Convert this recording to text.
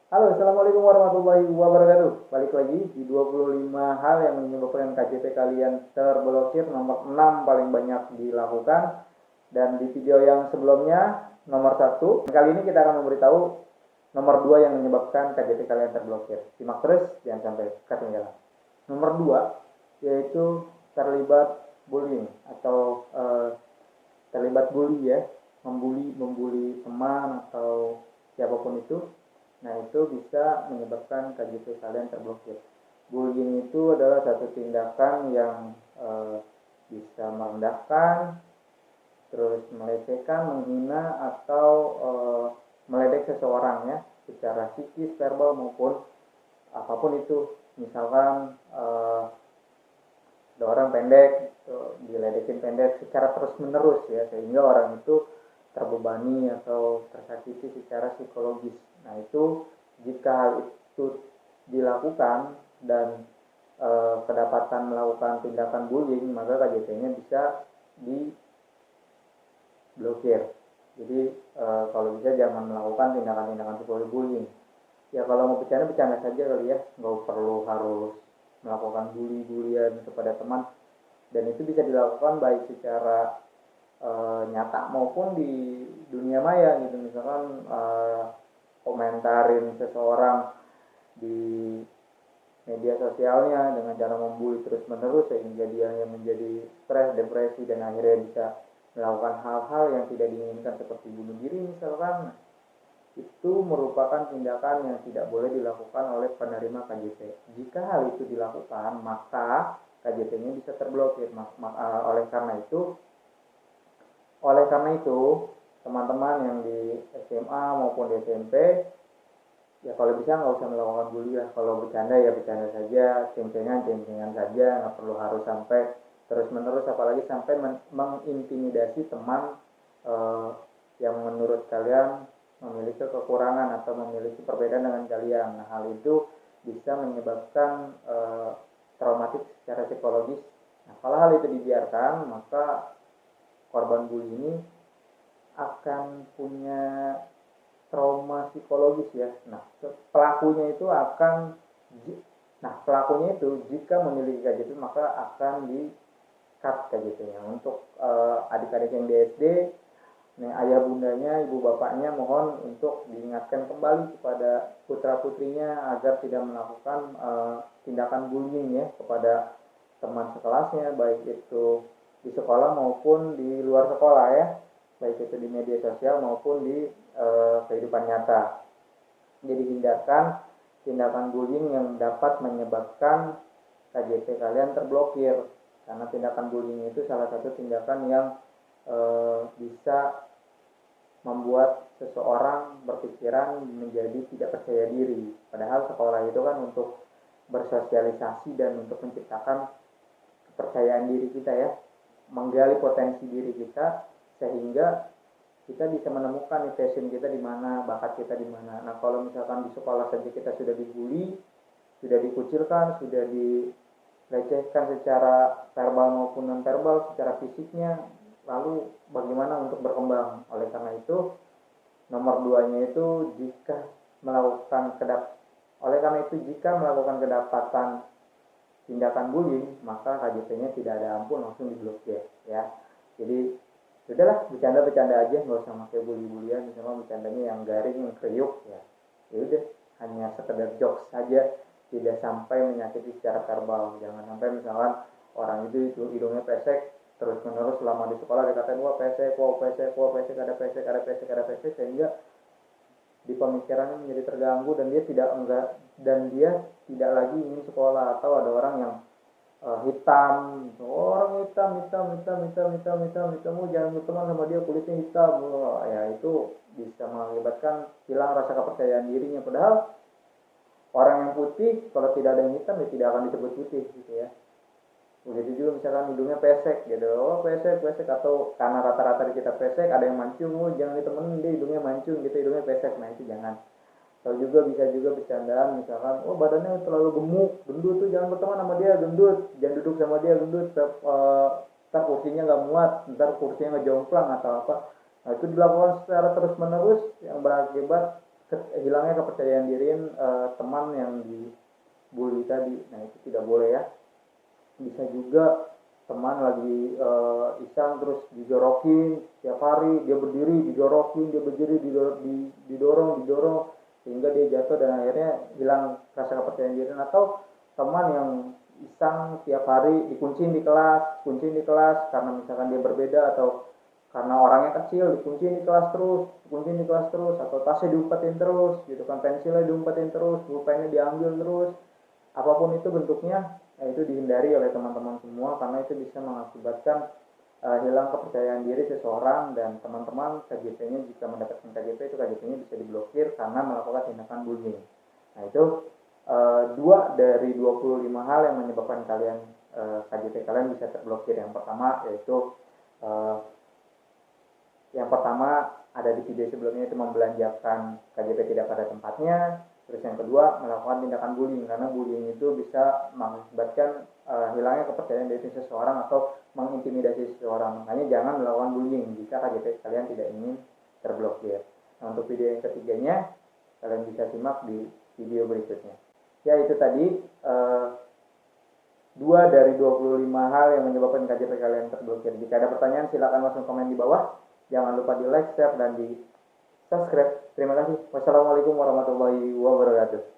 Halo, Assalamualaikum warahmatullahi wabarakatuh. Balik lagi di 25 hal yang menyebabkan KJP kalian terblokir. Nomor 6 paling banyak dilakukan. Dan di video yang sebelumnya, nomor 1. Kali ini kita akan memberitahu nomor 2 yang menyebabkan KJP kalian terblokir. Simak terus, jangan sampai ketinggalan. Nomor 2, yaitu terlibat bullying atau terlibat bully ya. Membuli teman atau siapapun itu. Nah, itu bisa menyebabkan KJP kalian terblokir. Bullying itu adalah satu tindakan yang bisa merendahkan, terus melecehkan, menghina, atau meledek seseorang ya, secara psikis, verbal maupun apapun itu. Misalkan ada orang pendek, diledekin pendek secara terus menerus ya, sehingga orang itu terbebani atau tersakiti secara psikologis. Nah, itu jika hal itu dilakukan dan kedapatan melakukan tindakan bullying, maka KJP-nya bisa diblokir. Jadi kalau bisa jangan melakukan tindakan-tindakan seperti bullying. Ya kalau mau bercanda saja kali ya, nggak perlu harus melakukan bully-bullyan kepada teman. Dan itu bisa dilakukan baik secara nyata maupun di dunia maya gitu. Misalkan komentarin seseorang di media sosialnya dengan cara membuli terus menerus sehingga dia menjadi stres, depresi, dan akhirnya bisa melakukan hal-hal yang tidak diinginkan seperti bunuh diri misalkan. Itu merupakan tindakan yang tidak boleh dilakukan oleh penerima KJP. Jika hal itu dilakukan, maka KJP-nya bisa terblokir. Oleh karena itu, teman-teman yang di SMA maupun di SMP, ya kalau bisa nggak usah melakukan bully lah. Kalau bercanda ya bercanda saja, ceng-cengan saja, nggak perlu harus sampai terus-menerus, apalagi sampai mengintimidasi teman yang menurut kalian memiliki kekurangan atau memiliki perbedaan dengan kalian. Nah, hal itu bisa menyebabkan traumatik secara psikologis. Nah, kalau hal itu dibiarkan, maka korban bully ini akan punya trauma psikologis ya. Nah, pelakunya itu jika memiliki KJP maka akan di cut KJP-nya. Untuk adik-adik yang di SD, ayah bundanya, ibu bapaknya mohon untuk diingatkan kembali kepada putra-putrinya agar tidak melakukan tindakan bullying ya kepada teman sekelasnya, baik itu di sekolah maupun di luar sekolah ya, baik itu di media sosial maupun di kehidupan nyata. Jadi hindarkan tindakan bullying yang dapat menyebabkan KJP kalian terblokir, karena tindakan bullying itu salah satu tindakan yang bisa membuat seseorang berpikiran menjadi tidak percaya diri. Padahal sekolah itu kan untuk bersosialisasi dan untuk menciptakan kepercayaan diri kita ya, menggali potensi diri kita sehingga kita bisa menemukan passion kita di mana, bakat kita di mana. Nah, kalau misalkan di sekolah saja kita sudah dibully, sudah dikucilkan, sudah dilecehkan secara verbal maupun non verbal, secara fisiknya, lalu bagaimana untuk berkembang? Oleh karena itu, nomor 2-nya itu jika melakukan kedapatan tindakan bullying, maka KJP-nya tidak ada ampun, langsung diblokir ya. Jadi sudahlah, bercanda-bercanda aja, nggak usah pakai bully-bullyan. Misalnya bercandanya yang garing, yang kriuk ya udah, hanya sekedar jokes saja, tidak sampai menyakiti secara verbal. Jangan sampai misalkan orang itu hidungnya pesek terus menerus selama di sekolah dikatain wah pesek, ada pesek, sehingga di pemikirannya menjadi terganggu dan dia tidak lagi ingin sekolah. Atau ada orang yang hitam, orang hitam, jangan berteman sama dia, kulitnya hitam, ya itu bisa mengakibatkan hilang rasa kepercayaan dirinya. Padahal orang yang putih kalau tidak ada yang hitam ya tidak akan disebut putih gitu ya. Begitu juga misalkan hidungnya pesek gitu, pesek, atau karena rata-rata kita pesek, ada yang mancung, jangan ditemenin dia hidungnya mancung gitu, hidungnya pesek. Nah, itu jangan. Atau juga bisa juga bercandaan misalkan badannya terlalu gemuk, gendut tuh jangan berteman sama dia, gendut, jangan duduk sama dia, gendut, ntar kursinya nggak muat, ntar kursinya nggak jomplang atau apa. Nah, itu dilakukan secara terus menerus yang berakibat hilangnya kepercayaan diri teman yang dibully tadi. Nah itu tidak boleh ya. Bisa juga teman lagi iseng terus dijorokin tiap hari, dia berdiri dijorokin, dia berdiri didorong sehingga dia jatuh dan akhirnya hilang rasa kepercayaan diri. Atau teman yang iseng tiap hari dikunciin di kelas karena misalkan dia berbeda, atau karena orangnya kecil dikunciin di kelas terus, atau tasnya diumpetin terus gitu kan, pensilnya diumpetin terus, pulpennya diambil terus, apapun itu bentuknya. Itu dihindari oleh teman-teman semua karena itu bisa mengakibatkan hilang kepercayaan diri seseorang. Dan teman-teman KJP-nya jika mendapatkan KJP, itu KJP-nya bisa diblokir karena melakukan tindakan bullying. Nah itu 2 dari 25 hal yang menyebabkan kalian KJP kalian bisa terblokir. Yang pertama yaitu ada di video sebelumnya, itu membelanjakan KJP tidak pada tempatnya. Terus yang kedua, melakukan tindakan bullying, karena bullying itu bisa mengakibatkan hilangnya kepercayaan diri seseorang atau mengintimidasi seseorang. Makanya jangan melakukan bullying jika KJP kalian tidak ingin terblokir. Nah, untuk video yang ketiganya, kalian bisa simak di video berikutnya. Ya, itu tadi 2 dari 25 hal yang menyebabkan KJP kalian terblokir. Jika ada pertanyaan, silakan langsung komen di bawah. Jangan lupa di like, share, dan di subscribe. Terima kasih. Wassalamualaikum warahmatullahi wabarakatuh.